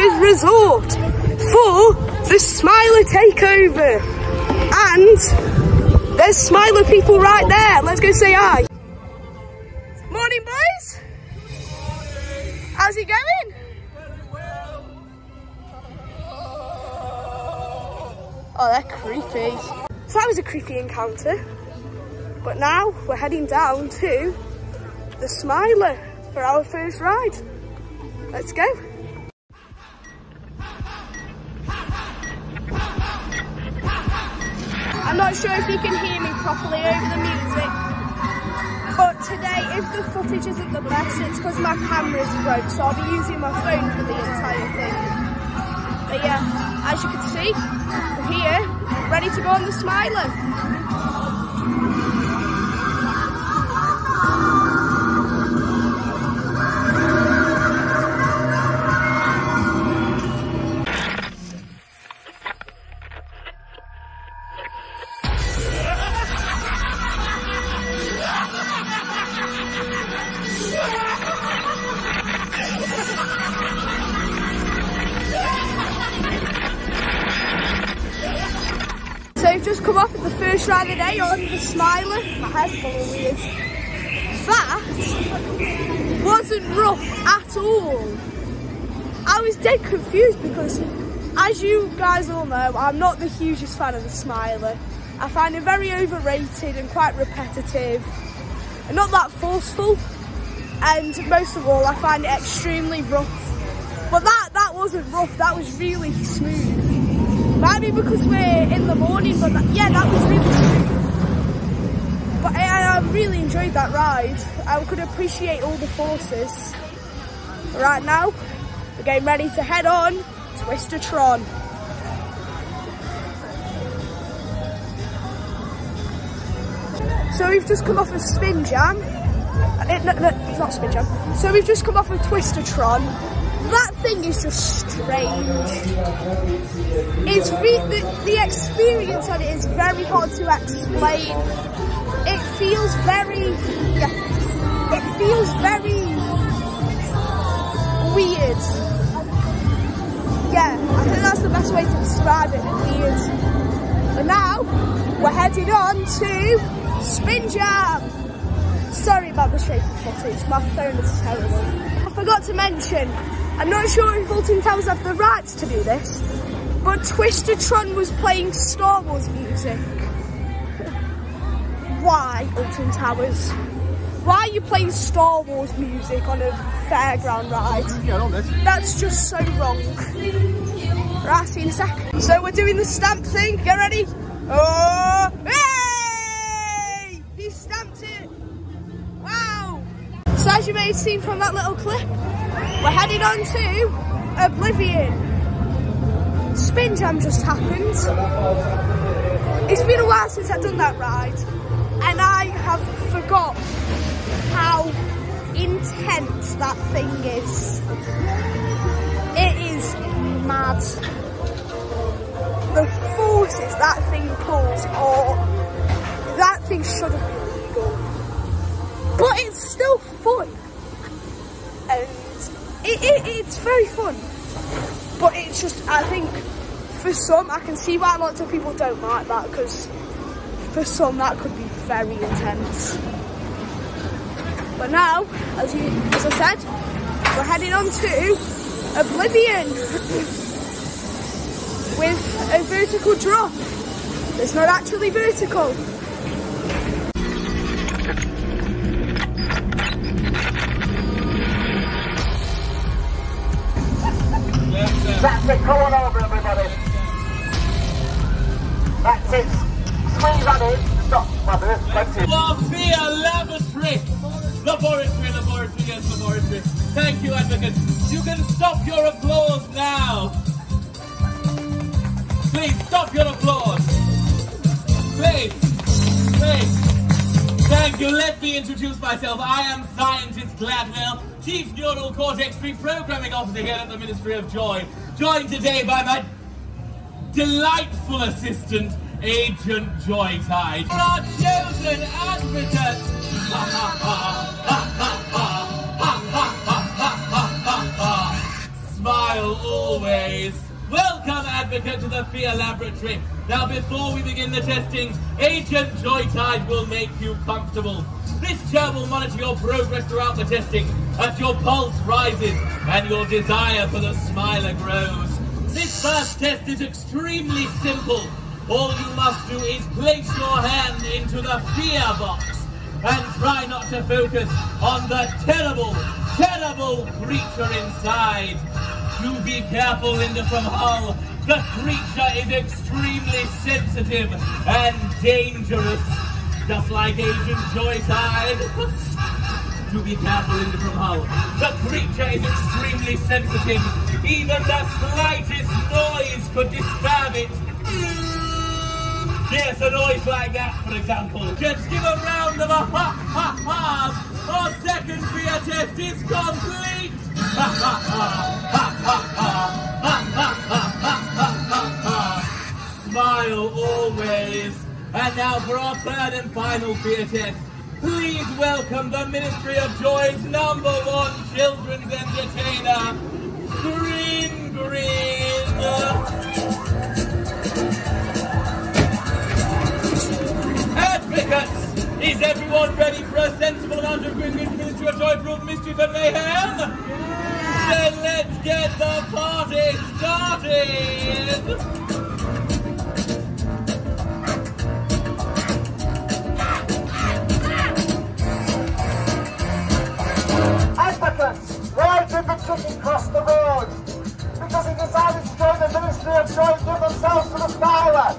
Towers resort for the Smiler Takeover. And there's Smiler people right there. Let's go say hi. Morning, boys. How's it going? Oh, they're creepy. So that was a creepy encounter. But now we're heading down to the Smiler for our first ride. Let's go. I'm not sure if you can hear me properly over the music, but today, if the footage isn't the best, it's because my camera's broke, so I'll be using my phone for the entire thing. But yeah, as you can see, we're here, ready to go on the Smiler. So we've just come off at the first ride of the day on the Smiler. My head's full of weirds. That wasn't rough at all. I was dead confused because, as you guys all know, I'm not the hugest fan of the Smiler. I find it very overrated and quite repetitive and not that forceful. And most of all, I find it extremely rough. But that wasn't rough, that was really smooth. Maybe because we're in the morning, but yeah, that was really smooth. But I really enjoyed that ride. I could appreciate all the forces. Right now, we're getting ready to head on Twister-tron. So we've just come off of Spin Jam. No, it's not Spin Jam. So we've just come off of Twister-tron. That thing is just strange. It's the experience on it is very hard to explain. It feels very, it feels very weird. Yeah, I think that's the best way to describe it, weird. But now, we're heading on to Spin Jam. Sorry about the shaky footage, my phone is terrible. I forgot to mention, I'm not sure if Alton Towers have the rights to do this, but Twister-tron was playing Star Wars music. Why, Alton Towers? Why are you playing Star Wars music on a fairground ride? That's just so wrong. Right, see you in a sec. So we're doing the stamp thing, get ready? Oh, hey! He stamped it! Wow! So as you may have seen from that little clip, we're heading on to Oblivion. Spin Jam just happened. It's been a while since I've done that ride, and I have forgot how intense that thing is. It is mad. The forces that thing pulls, that thing shouldn't be legal. But it's still fun. And it's very fun, but it's just, I think for some, I can see why lots of people don't like that, because for some that could be very intense. But now, as I said, we're heading on to Oblivion with a vertical drop. It's not actually vertical. That's it, come on over everybody. That's it. Squeeze on in. Stop, mother. That's it. Sophia Laboratory. Laboratory, yes, laboratory. Thank you, advocate. You can stop your applause now. Please, stop your applause. Please. Thank you. Let me introduce myself. I am Scientist Gladwell, Chief Neural Cortex Reprogramming Officer here at the Ministry of Joy. Joined today by my delightful assistant, Agent Joytide. Our chosen advocates. smile always. Welcome, Advocate, to the Fear Laboratory. Now, before we begin the testing, Agent Joytide will make you comfortable. This chair will monitor your progress throughout the testing as your pulse rises and your desire for the smiler grows. This first test is extremely simple. All you must do is place your hand into the fear box and try not to focus on the terrible, terrible creature inside. Do be careful, Linda from Hull. The creature is extremely sensitive and dangerous, just like Agent Joytide. Do be careful, Linda from Hull. The creature is extremely sensitive. Even the slightest noise could disturb it. Yes, a noise like that, for example. Just give a round of a ha-ha-ha's. Our second fear test is complete. Smile always. And now for our third and final fear test. Please welcome the Ministry of Joy's #1 children's entertainer, Green Green. Advocates, is everyone ready for a sensible amount of Green Green Ministry of Joy, Proof, Mischief and Mayhem? Then let's get the party started! Advocates, why did the chicken cross the road? Because he decided to join the Ministry of Joy and give themselves to the smiler.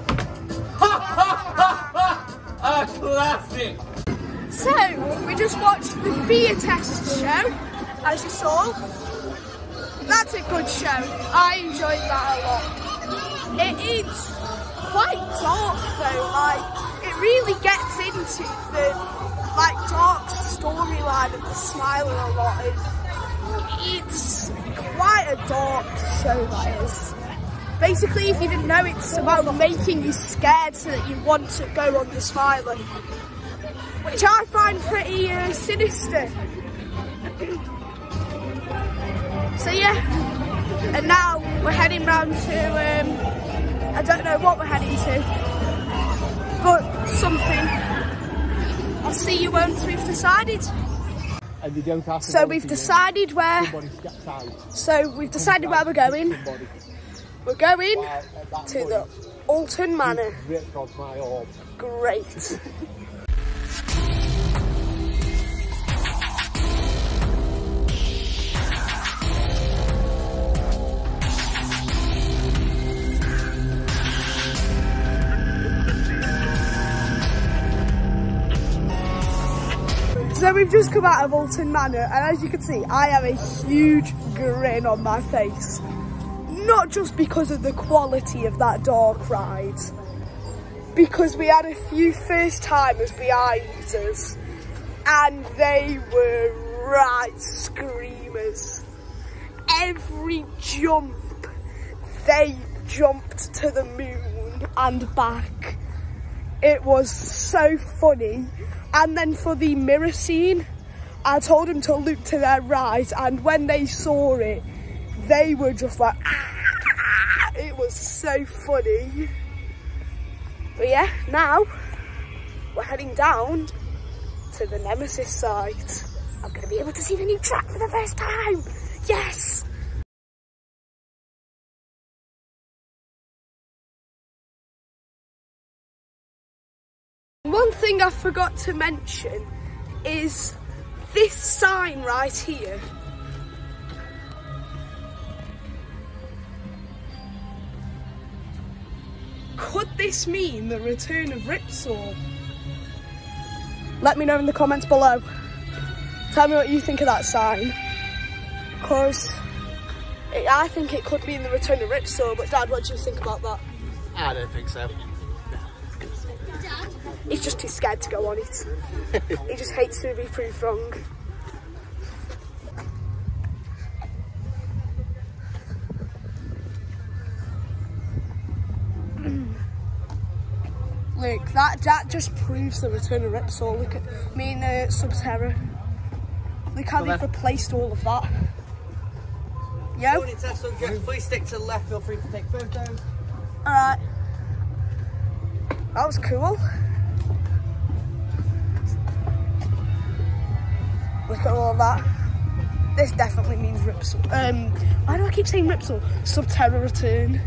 A classic! So, we just watched the fear test show, as you saw. That's a good show. I enjoyed that a lot. It is quite dark though, like, it really gets into the, like, dark storyline of the Smiler a lot. It's quite a dark show, that is. Basically, if you didn't know, it's about making you scared so that you want to go on the Smiler, which I find pretty sinister. So yeah, and now we're heading round to, I don't know what we're heading to, but something. I'll see you once we've decided. And you don't have to So we've decided where, we're going. We're going to the Alton Manor. Great. So we've just come out of Alton Manor, and as you can see, I have a huge grin on my face. Not just because of the quality of that dark ride, because we had a few first timers behind us, and they were right screamers. Every jump, they jumped to the moon and back. It was so funny. And then for the mirror scene, I told them to look to their right, and when they saw it, they were just like, ah! It was so funny. But yeah, now we're heading down to the Nemesis site. I'm going to be able to see the new track for the first time. Yes! One thing I forgot to mention is this sign right here. Could this mean the return of Ripsaw? Let me know in the comments below. Tell me what you think of that sign. Because I think it could mean the return of Ripsaw, but Dad, what do you think about that? I don't think so. He's just too scared to go on it. He just hates to be proved wrong. Look, that just proves the return of Ripsaw. Look at Subterra. Look how they've replaced all of that. Yo. Morning test subjects, please stick to the left, feel free to take photos. Alright. That was cool. Look at all that. This definitely means Ripsel. Why do I keep saying Ripsel? Subterra return.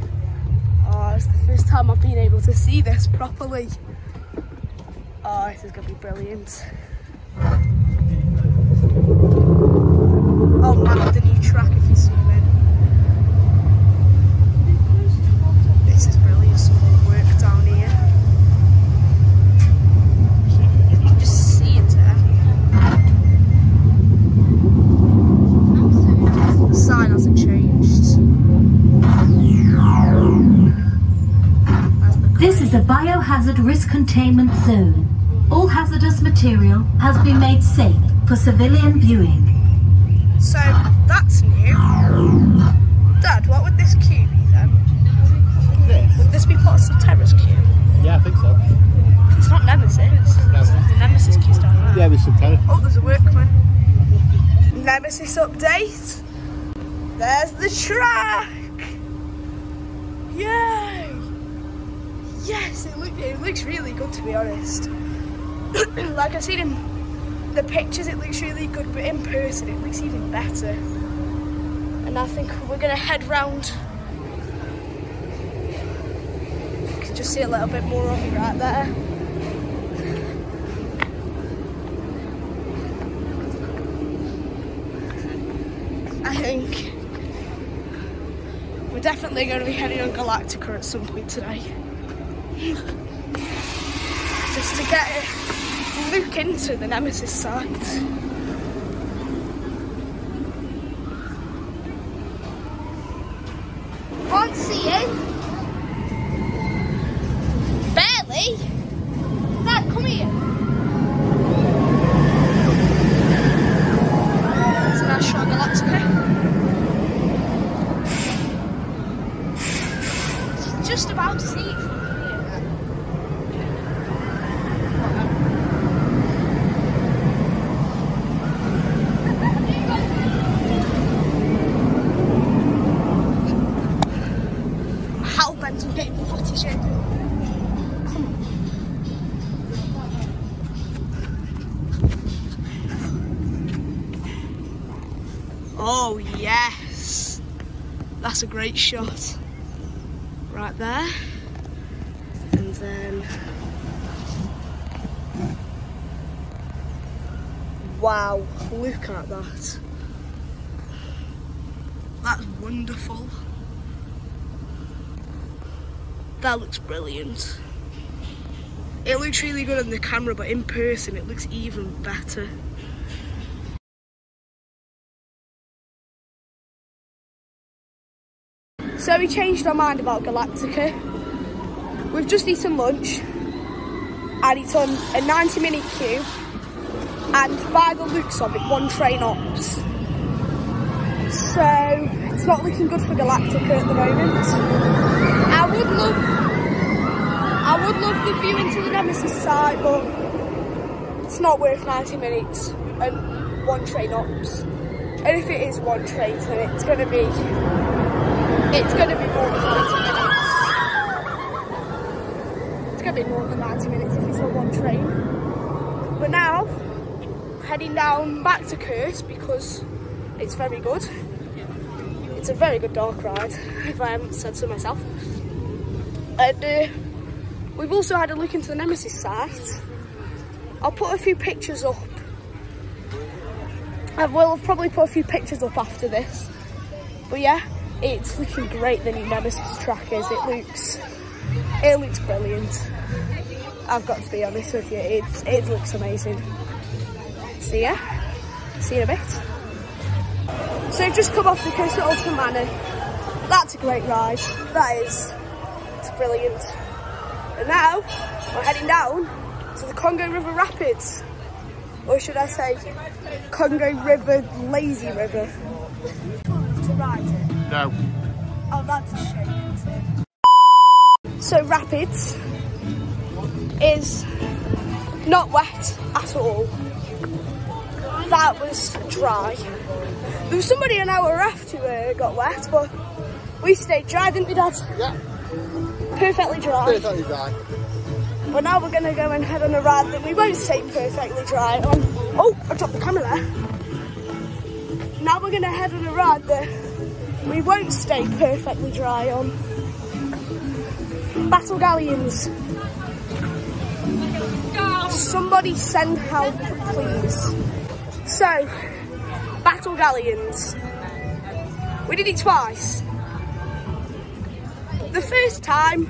Oh, it's the first time I've been able to see this properly. Oh, this is gonna be brilliant. Oh man, the new track if you zoom in. This is brilliant, some more work down here. You can just see it there. The sign hasn't changed. This is a biohazard risk containment zone. All hazardous material has been made safe for civilian viewing. So, that's new. Dad, what would this queue be then? This? Would this be part of Subterra's queue? Yeah, I think so. It's not Nemesis. No. The Nemesis queue's down there. Yeah, there's Subterra. Oh, there's a workman. Nemesis update. There's the track. Yay! Yes, it looks really good, to be honest. Like I've seen in the pictures, it looks really good, but in person it looks even better. And I think we're gonna head round. You can just see a little bit more of it right there. I think we're definitely going to be heading on Galactica at some point today. Just to get a look into the Nemesis site. Can't see it. Barely. Dad, come here. It's a nice shot of Galactica. Just about to see it from here. Hell bent on getting footage in. Come on. Oh yes, that's a great shot. Right there, and then wow, look at that. That's wonderful. That looks brilliant. It looks really good on the camera, but in person it looks even better. So we changed our mind about Galactica. We've just eaten lunch and it's on a 90-minute queue, and by the looks of it, 1 train ops. So it's not looking good for Galactica at the moment. I would love the view into the Nemesis side, but it's not worth 90 minutes and 1 train ops. And if it is 1 train, then it's going to be more than 90 minutes. It's going to be more than 90 minutes if it's on 1 train. But now, heading down back to Curse because it's very good. It's a very good dark ride, if I haven't said so myself. And we've also had a look into the Nemesis site. I'll put a few pictures up. I will probably put a few pictures up after this. But yeah, it's looking great, the new Nemesis track is. It looks brilliant. I've got to be honest with you, it looks amazing. So yeah, see you in a bit. So I've just come off the coast at Alton Manor. That's a great ride. It's brilliant. And now we're heading down to the Congo River Rapids. Or should I say, Congo River Lazy River. To ride it? No. Oh, that's a shame, isn't it? So Rapids is not wet at all. That was dry. There was somebody on our raft who got wet, but we stayed dry, didn't we, Dad? Yeah. Perfectly dry. Perfectly dry. But now we're going to go and head on a ride that we won't stay perfectly dry on. Oh, I dropped the camera there. Now we're going to head on a ride that we won't stay perfectly dry on. Battle Galleons. Somebody send help, please. So, Battle Galleons. We did it twice. The first time,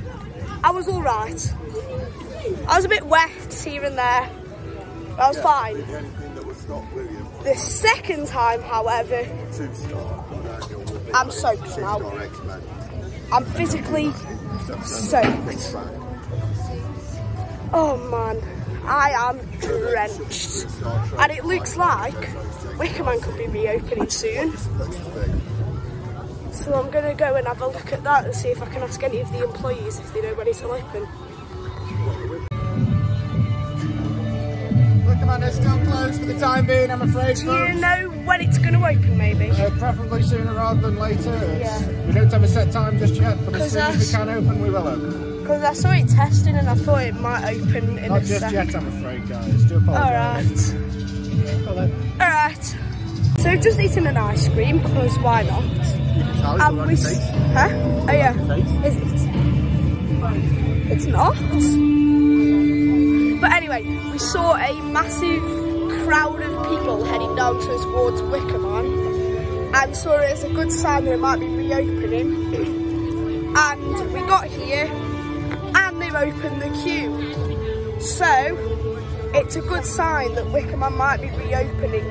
I was alright. I was a bit wet here and there, but I was fine. The second time, however, I'm soaked now. I'm physically soaked. Oh man, I am drenched. And it looks like Wickerman could be reopening soon. So I'm going to go and have a look at that and see if I can ask any of the employees if they know when it'll open. Wickerman is still closed for the time being, I'm afraid. Do you know when it's going to open, maybe? Preferably sooner rather than later. Yeah. We don't have a set time just yet, but as soon as we can open, we will open. Because I saw it testing and I thought it might open in Not a just sec. yet, I'm afraid, guys. Do apologise. Alright. Alright. So we've just eaten an ice cream, because why not? And we... Huh? Oh yeah. Is it? It's not. But anyway, we saw a massive crowd of people heading down towards Wickerman, and saw it as a good sign that it might be reopening. And we got here, and they've opened the queue. So it's a good sign that Wickerman might be reopening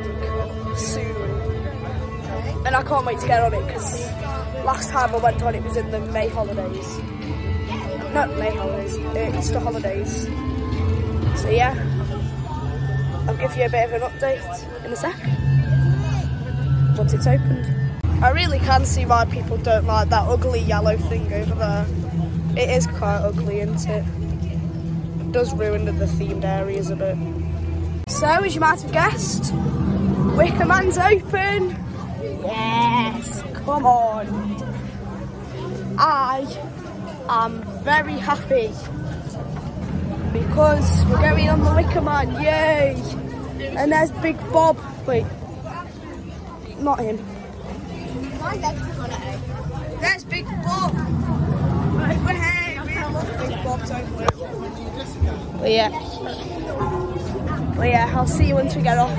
soon. And I can't wait to get on it, because last time I went on it was in the May holidays. Not May holidays, Easter holidays. So yeah, I'll give you a bit of an update in a sec, once it's opened. I really can see why people don't like that ugly yellow thing over there. It is quite ugly, isn't it? It does ruin the themed areas a bit. So, as you might have guessed, Wickerman's open. Yes, come on. I am very happy because we're going on the Wickerman, yay! And there's Big Bob. Wait, not him. My legs are on it. There's Big Bob. Hey, we love Big Bob, don't we? But yeah, I'll see you once we get off.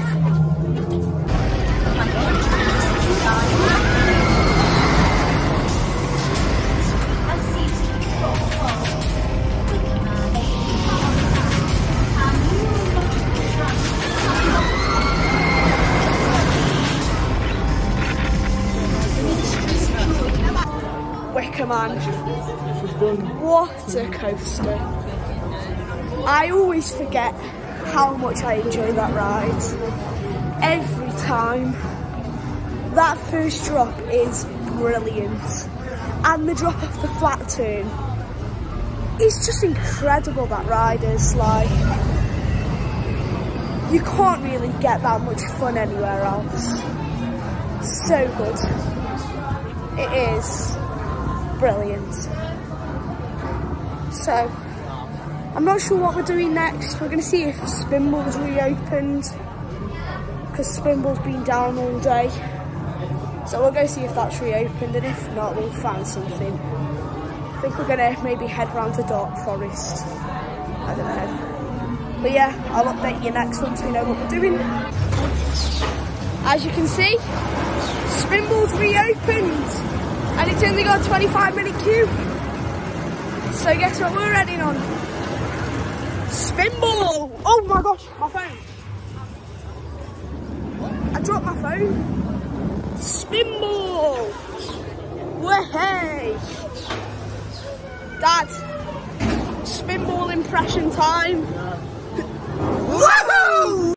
Wickerman, what a coaster. I always forget how much I enjoy that ride. Every time. That first drop is brilliant. And the drop off the flat turn. It's just incredible, that ride is. Like, you can't really get that much fun anywhere else. So good. It is brilliant. So, I'm not sure what we're doing next. We're going to see if Spinball's reopened, because Spinball's been down all day. So we'll go see if that's reopened, and if not, we'll find something. I think we're going to maybe head round to Dark Forest. I don't know. But yeah, I'll update you next once we know what we're doing. As you can see, Spinball's reopened, and it's only got a 25-minute queue. So guess what we're heading on? Spinball! Oh my gosh, my phone. I dropped my phone. Spinball! Way! Dad, Spinball impression time. Woohoo!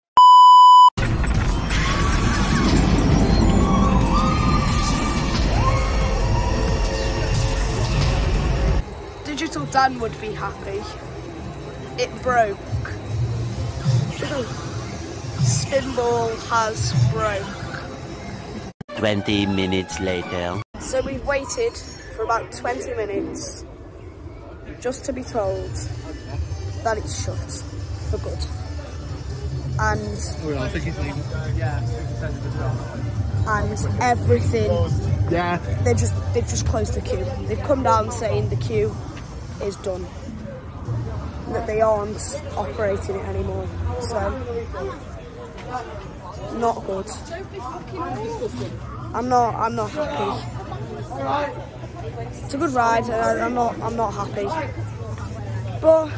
Digital Dan would be happy. It broke. Spinball has broke. 20 minutes later. So we've waited for about 20 minutes just to be told that it's shut for good. And I think it's leaving. And everything. Yeah. They've just closed the queue. They've come down saying the queue is done. That they aren't operating it anymore. So not good. I'm not happy. It's a good ride and I'm not happy. But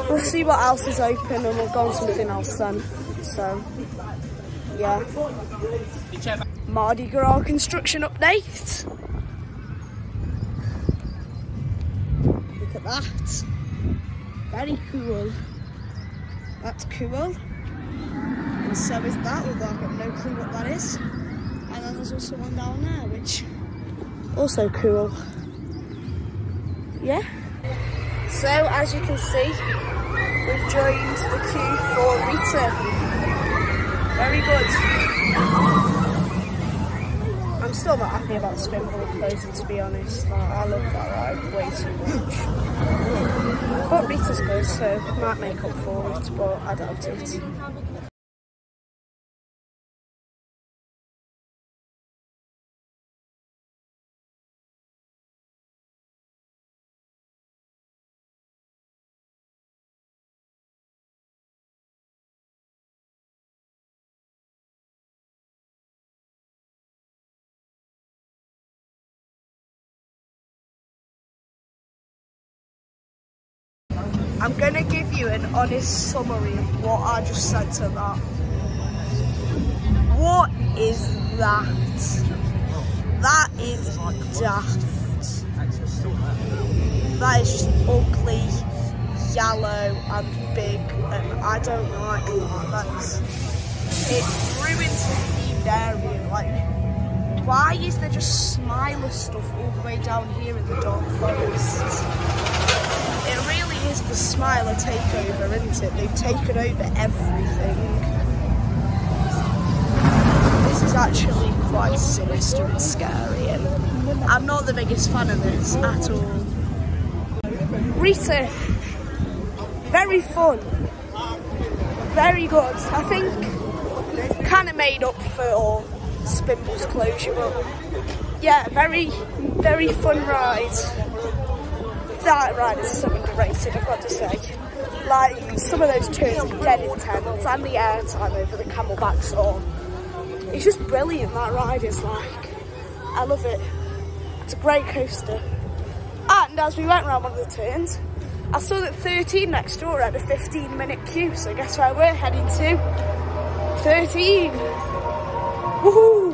we'll see what else is open and we'll go on something else then. So yeah. Mardi Gras construction update. Look at that. Very cool. That's cool. And so is that, although I've got no clue what that is. And then there's also one down there, which also cool. Yeah. So as you can see, we've joined the queue for Rita. Very good. I'm still not happy about Spinball closing, to be honest. I love that ride way too much. But Rita's good, so it might make up for it, but I doubt it. I'm going to give you an honest summary of what I just said to that. What is that? That is daft. That is just ugly, yellow and big, and I don't like that. It ruins the themed area. Like, why is there just Smiler stuff all the way down here in the Dark Forest? It really is the Smiler takeover, isn't it? They've taken over everything. This is actually quite sinister and scary, and I'm not the biggest fan of this at all. Rita, very fun, very good. I think kind of made up for Spinball's closure, but yeah, very, very fun ride. That ride is so underrated, I've got to say. Like, some of those turns are dead intense, and the airtime over the camelback saw. It's just brilliant, that ride is like. I love it. It's a great coaster. And as we went around one of the turns, I saw that 13 next door had a 15-minute queue, so guess where we're heading to? 13. Woohoo!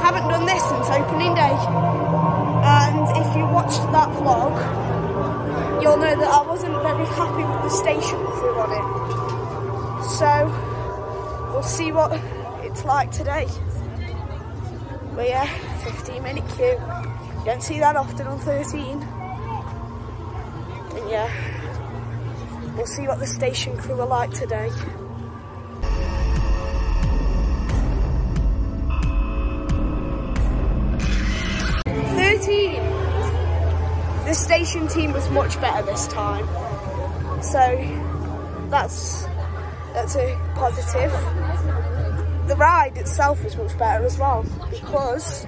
Haven't done this since opening day. And if you watched that vlog, you'll know that I wasn't very happy with the station crew on it. So, we'll see what it's like today. But yeah, 15-minute queue. You don't see that often on 13. And yeah, we'll see what the station crew are like today. The station team was much better this time, so that's a positive. The ride itself was much better as well, because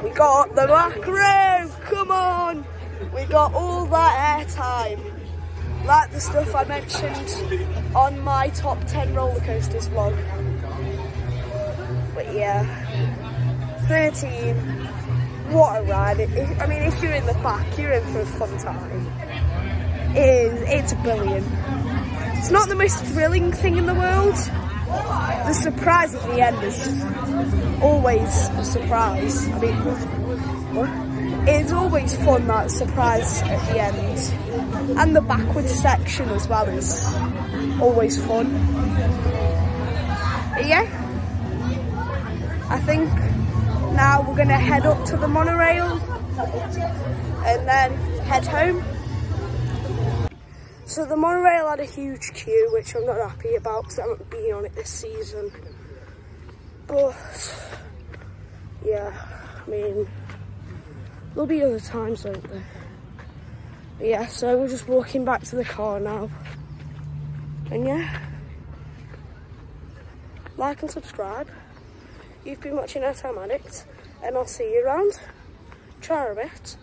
we got the back row, come on! We got all that airtime, like the stuff I mentioned on my top 10 roller coasters vlog. But yeah, 13. What a ride. I mean, if you're in the back, you're in for a fun time. It's brilliant. It's not the most thrilling thing in the world. The surprise at the end is always a surprise. I mean, it's always fun, that surprise at the end. And the backwards section as well is always fun. But yeah, I think now we're going to head up to the monorail and then head home. So the monorail had a huge queue, which I'm not happy about because I haven't been on it this season. But yeah, I mean, there'll be other times, won't there? But yeah, so we're just walking back to the car now. And yeah, like and subscribe. You've been watching Airtime Addict, and I'll see you around. Try a bit.